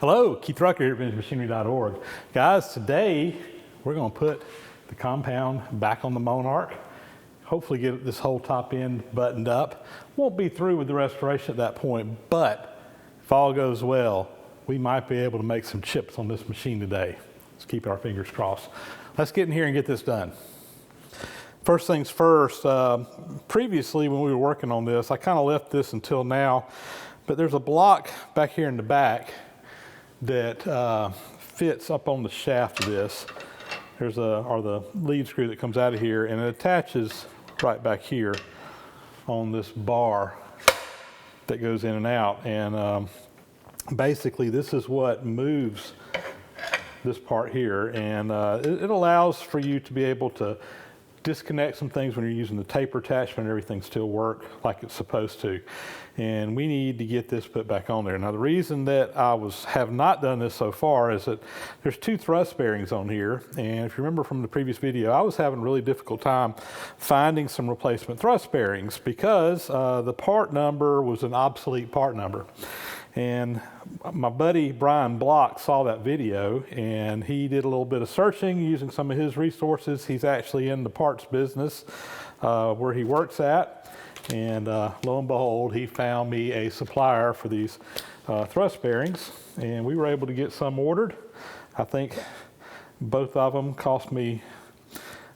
Hello, Keith Rucker here at VintageMachinery.org. Guys, today we're going to put the compound back on the Monarch. Hopefully get this whole top end buttoned up. Won't be through with the restoration at that point, but if all goes well, we might be able to make some chips on this machine today. Let's keep our fingers crossed. Let's get in here and get this done. First things first, previously when we were working on this, I kind of left this until now, but there's a block back here in the back that fits up on the shaft of this. There's the lead screw that comes out of here, and it attaches right back here on this bar that goes in and out. And basically this is what moves this part here, and it allows for you to be able to disconnect some things when you're using the taper attachment. Everything still work like it's supposed to, and we need to get this put back on there. Now the reason that I have not done this so far is that there's two thrust bearings on here, and if you remember from the previous video, I was having a really difficult time finding some replacement thrust bearings because the part number was an obsolete part number. And my buddy Brian Block saw that video, and he did a little bit of searching using some of his resources. He's actually in the parts business where he works at, and lo and behold, he found me a supplier for these thrust bearings, and we were able to get some ordered. I think both of them cost me,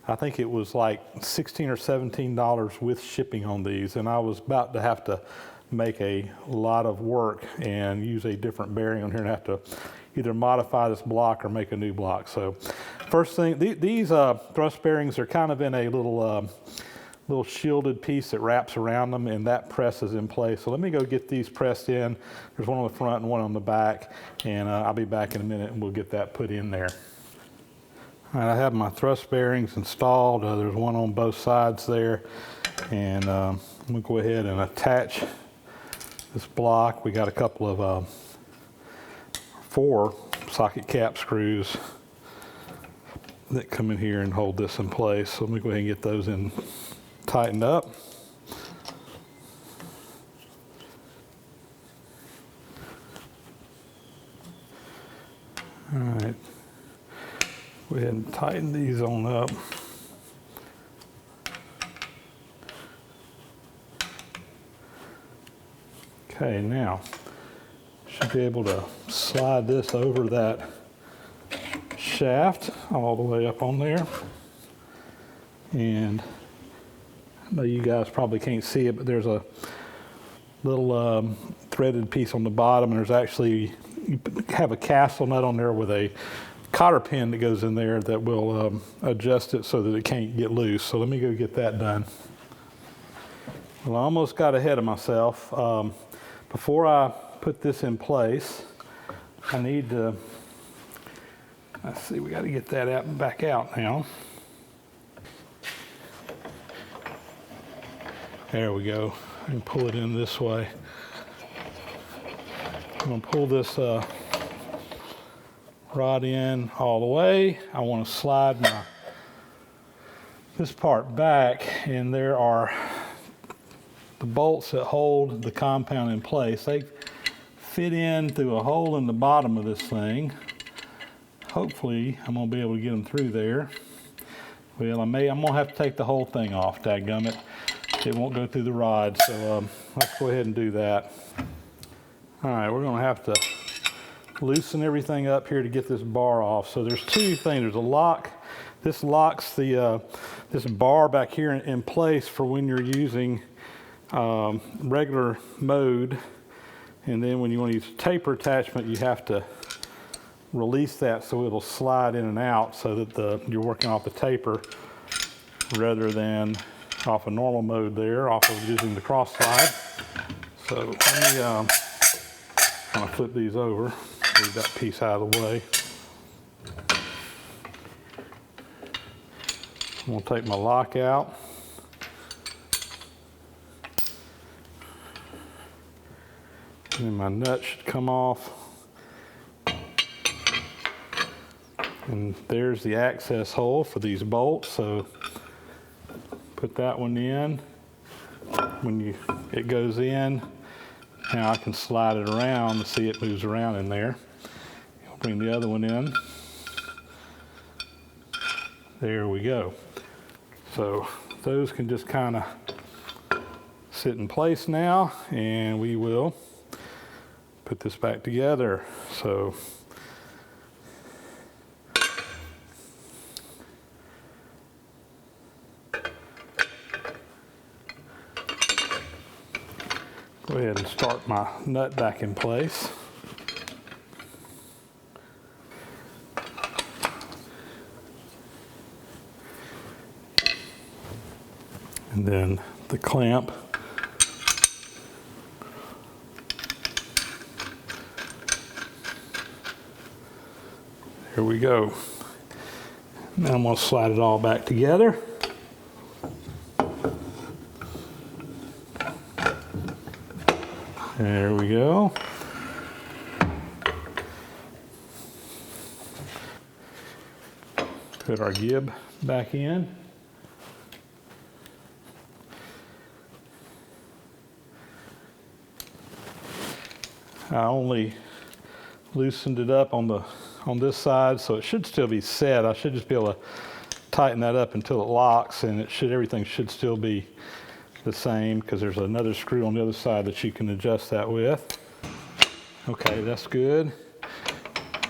I think it was like $16 or $17 with shipping on these, and I was about to have to make a lot of work and use a different bearing on here and have to either modify this block or make a new block. So first thing, these thrust bearings are kind of in a little shielded piece that wraps around them, and that presses in place. So let me go get these pressed in. There's one on the front and one on the back, and I'll be back in a minute and we'll get that put in there. All right, I have my thrust bearings installed. There's one on both sides there, and I'm gonna go ahead and attach this block. We got a couple of 4 socket cap screws that come in here and hold this in place. So let me go ahead and get those in tightened up. All right, go ahead and tighten these on up. Okay, now should be able to slide this over that shaft all the way up on there. And I know you guys probably can't see it, but there's a little threaded piece on the bottom, and there's actually, you have a castle nut on there with a cotter pin that goes in there that will adjust it so that it can't get loose. So let me go get that done. Well, I almost got ahead of myself. Before I put this in place, I need to, let's see, we got to get that out and back out now. There we go. I can pull it in this way. I'm going to pull this rod in all the way. I want to slide this part back, and there are the bolts that hold the compound in place. They fit in through a hole in the bottom of this thing. Hopefully I'm going to be able to get them through there. Well, I'm going to have to take the whole thing off, dadgummit. It won't go through the rod, so let's go ahead and do that. All right, we're going to have to loosen everything up here to get this bar off. So there's two things. There's a lock. This locks this bar back here in place for when you're using regular mode, and then when you want to use taper attachment, you have to release that so it'll slide in and out so that you're working off the taper rather than off a normal mode there, off of using the cross slide. So let me kind of flip these over, move that piece out of the way. I'm going to take my lock out. And then my nut should come off. And there's the access hole for these bolts. So put that one in. When it goes in, now I can slide it around to see it moves around in there. Bring the other one in. There we go. So those can just kind of sit in place now, and we will put this back together. So go ahead and start my nut back in place. And then the clamp. Here we go. Now I'm going to slide it all back together. There we go. Put our gib back in. I only loosened it up on this side, so it should still be set. I should just be able to tighten that up until it locks, and everything should still be the same, because there's another screw on the other side that you can adjust that with. Okay, that's good.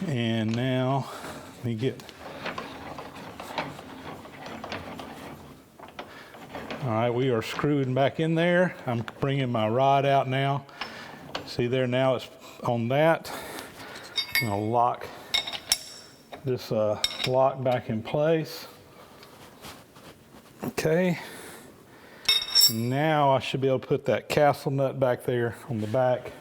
And now let me get. All right, we are screwing back in there. I'm bringing my rod out now. See there, now it's on that. I'm gonna lock this lock back in place. Okay. Now I should be able to put that castle nut back there on the back.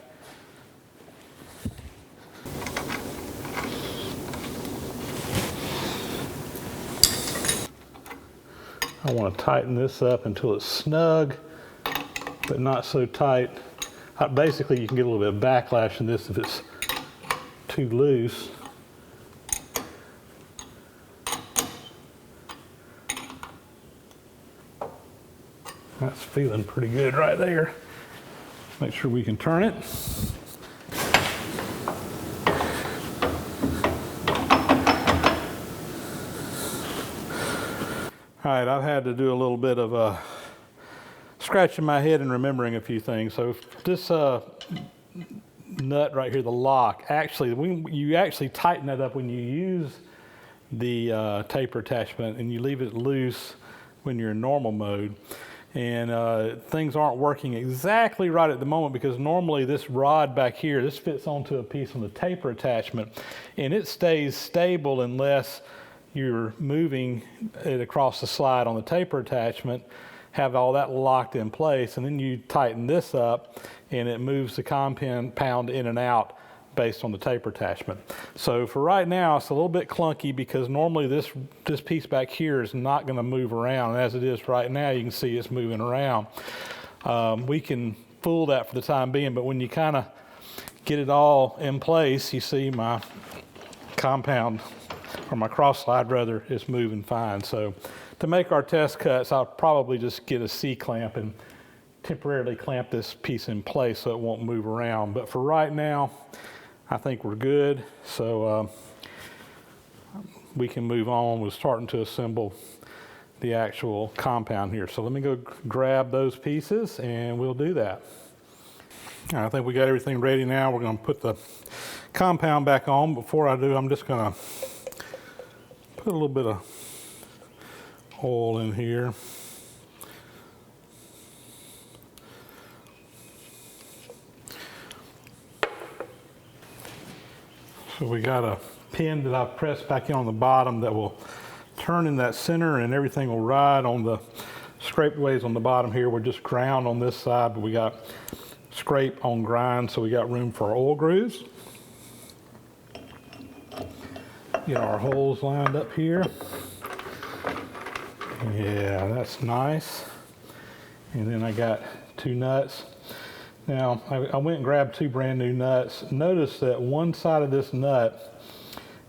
I want to tighten this up until it's snug, but not so tight. Basically, you can get a little bit of backlash in this if it's too loose. That's feeling pretty good right there. Make sure we can turn it. All right, I've had to do a little bit of scratching my head and remembering a few things. So this nut right here, the lock, actually, you actually tighten that up when you use the taper attachment, and you leave it loose when you're in normal mode. And things aren't working exactly right at the moment, because normally this rod back here, this fits onto a piece on the taper attachment, and it stays stable unless you're moving it across the slide on the taper attachment, have all that locked in place, and then you tighten this up and it moves the compound in and out based on the taper attachment. So for right now, it's a little bit clunky, because normally this piece back here is not going to move around, and as it is right now, you can see it's moving around. We can fool that for the time being, but when you kind of get it all in place, you see my compound, or my cross slide rather, is moving fine. So to make our test cuts, I'll probably just get a C-clamp and temporarily clamp this piece in place so it won't move around. But for right now, I think we're good. So we can move on. We're starting to assemble the actual compound here. So let me go grab those pieces and we'll do that. All right, I think we got everything ready now. We're going to put the compound back on. Before I do, I'm just going to put a little bit of oil in here. So we got a pin that I've pressed back in on the bottom that will turn in that center, and everything will ride on the scrape ways on the bottom here. We're just ground on this side, but we got scrape on grind, so we got room for our oil grooves. Get our holes lined up here. Yeah, that's nice. And then I got 2 nuts. Now, I went and grabbed 2 brand new nuts. Notice that one side of this nut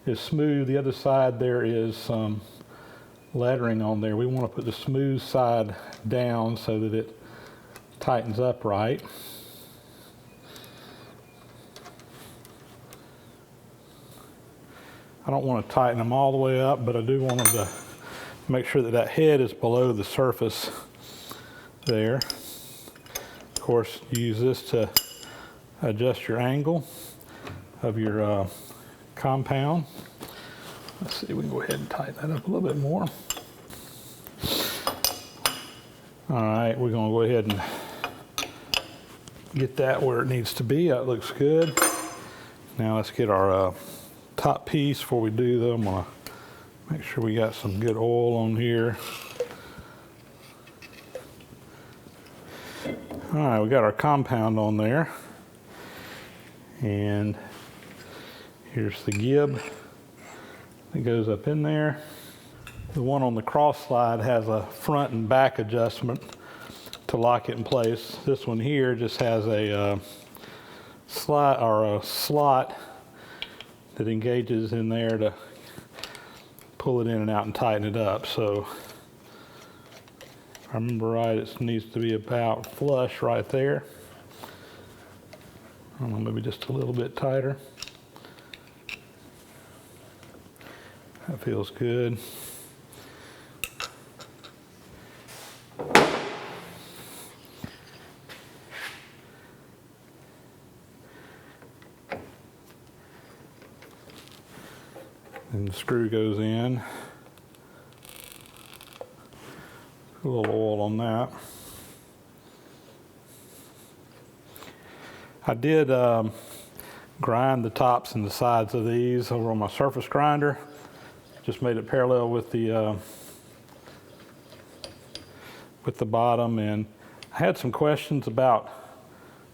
is smooth. The other side, there is some lettering on there. We want to put the smooth side down so that it tightens up right. I don't want to tighten them all the way up, but I do want them to make sure that that head is below the surface there. Of course, use this to adjust your angle of your compound. Let's see, we can go ahead and tighten that up a little bit more. All right, we're going to go ahead and get that where it needs to be. That looks good. Now let's get our top piece before we do them. I'm going to make sure we got some good oil on here. All right, we got our compound on there. And here's the gib that goes up in there. The one on the cross slide has a front and back adjustment to lock it in place. This one here just has a slot or a slot that engages in there to pull it in and out and tighten it up. So if I remember right, it needs to be about flush right there. I don't know, maybe just a little bit tighter. That feels good. And the screw goes in. A little oil on that. I did grind the tops and the sides of these over on my surface grinder. Just made it parallel with the bottom, and I had some questions about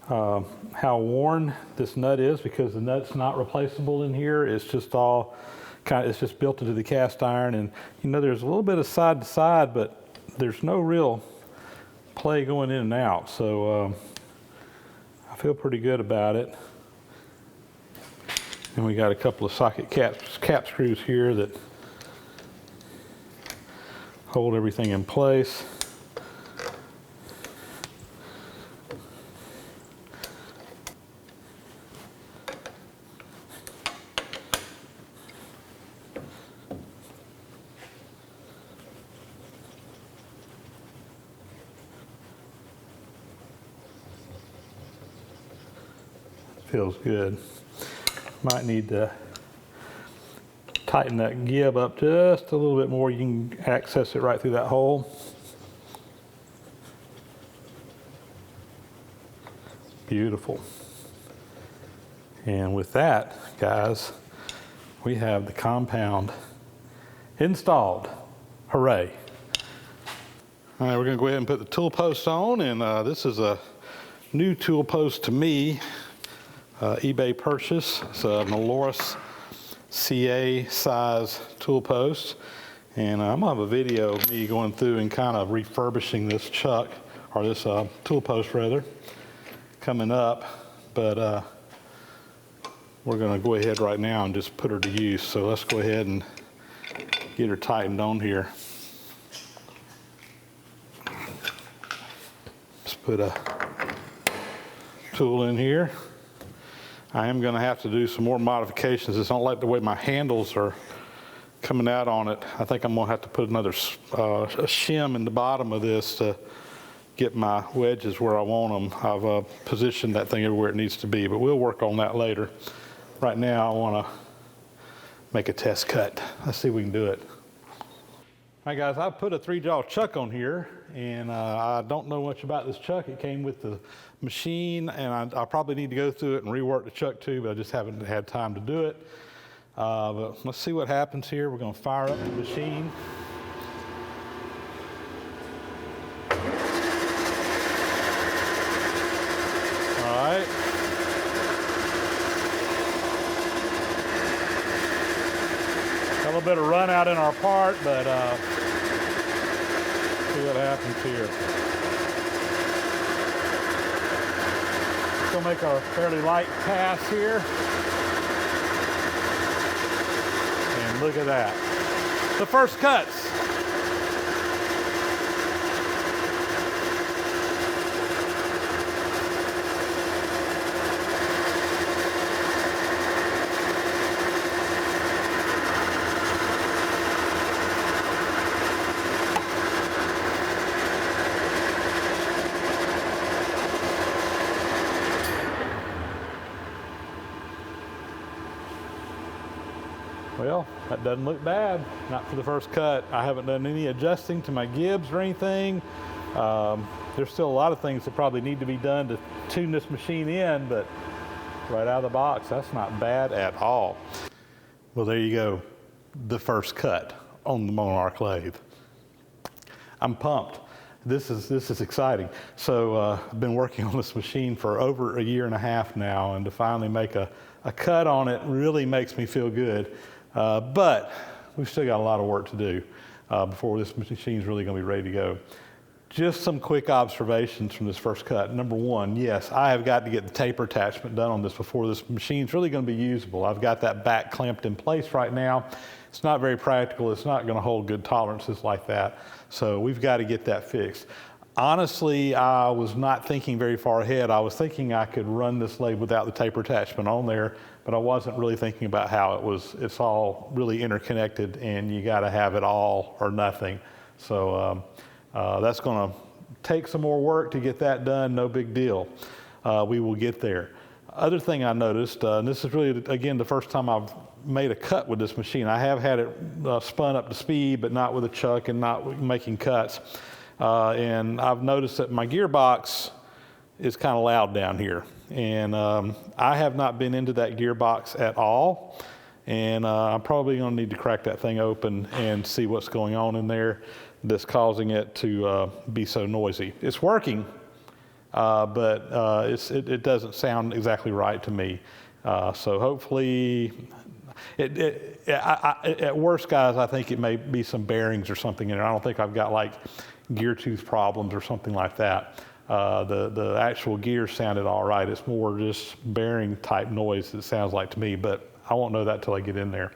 how worn this nut is, because the nut's not replaceable in here. It's just all it's just built into the cast iron, and you know there's a little bit of side to side, but there's no real play going in and out. So I feel pretty good about it. And we got a couple of socket cap screws here that hold everything in place. Feels good. Might need to tighten that gib up just a little bit more. You can access it right through that hole. Beautiful. And with that, guys, we have the compound installed. Hooray. All right, we're going to go ahead and put the tool post on, and this is a new tool post to me. eBay purchase. It's a Meloris CA size tool post, and I'm gonna have a video of me going through and kind of refurbishing this chuck, or this tool post rather, coming up. But we're gonna go ahead right now and just put her to use. So let's go ahead and get her tightened on here. Let's put a tool in here. I am going to have to do some more modifications. I don't like the way my handles are coming out on it. I think I'm going to have to put another a shim in the bottom of this to get my wedges where I want them. I've positioned that thing everywhere it needs to be, but we'll work on that later. Right now, I want to make a test cut. Let's see if we can do it. All right, guys, I put a 3-jaw chuck on here, and I don't know much about this chuck. It came with the machine, and I probably need to go through it and rework the chuck too, but I just haven't had time to do it. But let's see what happens here. We're going to fire up the machine. All right. Got a little bit of run out in our part, but see what happens here. We'll make a fairly light pass here. And look at that. The first cuts. That doesn't look bad, not for the first cut. I haven't done any adjusting to my gibs or anything. There's still a lot of things that probably need to be done to tune this machine in, but right out of the box, that's not bad at all. Well, there you go, the first cut on the Monarch Lathe. I'm pumped. This is exciting. So I've been working on this machine for over a year and a half now, and to finally make a cut on it really makes me feel good. But we've still got a lot of work to do before this machine's really going to be ready to go. Just some quick observations from this first cut. Number one, yes, I have got to get the taper attachment done on this before this machine's really going to be usable. I've got that back clamped in place right now. It's not very practical. It's not going to hold good tolerances like that. So we've got to get that fixed. Honestly, I was not thinking very far ahead. I was thinking I could run this lathe without the taper attachment on there, but I wasn't really thinking about how it's all really interconnected, and you got to have it all or nothing. So that's going to take some more work to get that done. No big deal. We will get there. Other thing I noticed, and this is really, again, the first time I've made a cut with this machine. I have had it spun up to speed, but not with a chuck and not making cuts. And I've noticed that my gearbox is kind of loud down here. And I have not been into that gearbox at all. And I'm probably going to need to crack that thing open and see what's going on in there that's causing it to be so noisy. It's working, but it doesn't sound exactly right to me. So hopefully, at worst, guys, I think it may be some bearings or something in there. I don't think I've got like gear tooth problems or something like that. The actual gear sounded all right. It's more just bearing type noise, it sounds like to me, but I won't know that till I get in there.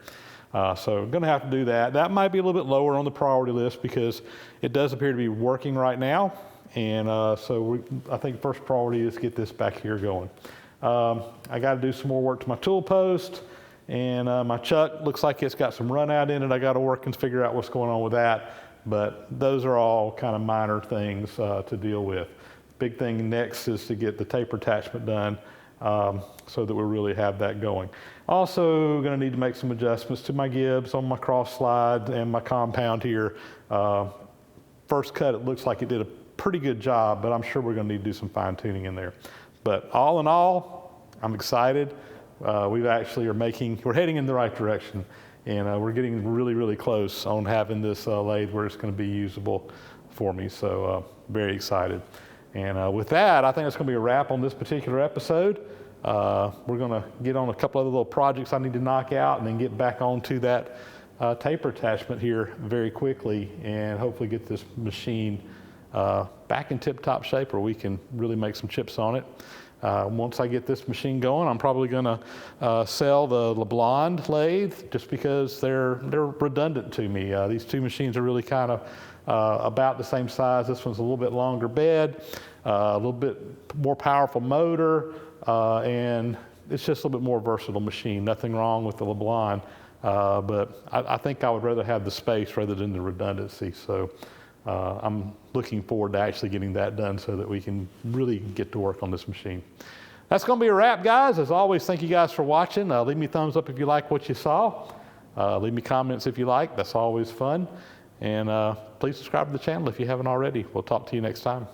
So I'm going to have to do that. That might be a little bit lower on the priority list because it does appear to be working right now. And I think first priority is get this back here going. I got to do some more work to my tool post, and my chuck looks like it's got some run out in it. I got to work and figure out what's going on with that. But those are all kind of minor things to deal with. Big thing next is to get the taper attachment done so that we really have that going. Also going to need to make some adjustments to my gibs on my cross slide and my compound here. First cut, it looks like it did a pretty good job, but I'm sure we're going to need to do some fine tuning in there. But all in all, I'm excited. We're heading in the right direction, and we're getting really, really close on having this lathe where it's going to be usable for me. So very excited. And with that, I think that's going to be a wrap on this particular episode. We're going to get on a couple other little projects I need to knock out and then get back onto that taper attachment here very quickly and hopefully get this machine back in tip-top shape where we can really make some chips on it. Once I get this machine going, I'm probably going to sell the LeBlond lathe just because they're redundant to me. These two machines are really kind of about the same size. This one's a little bit longer bed, a little bit more powerful motor, and it's just a little bit more versatile machine. Nothing wrong with the LeBlond, but I think I would rather have the space rather than the redundancy. So I'm looking forward to actually getting that done so that we can really get to work on this machine. That's going to be a wrap, guys. As always, thank you guys for watching. Leave me a thumbs up if you like what you saw. Leave me comments if you like. That's always fun. And please subscribe to the channel if you haven't already. We'll talk to you next time.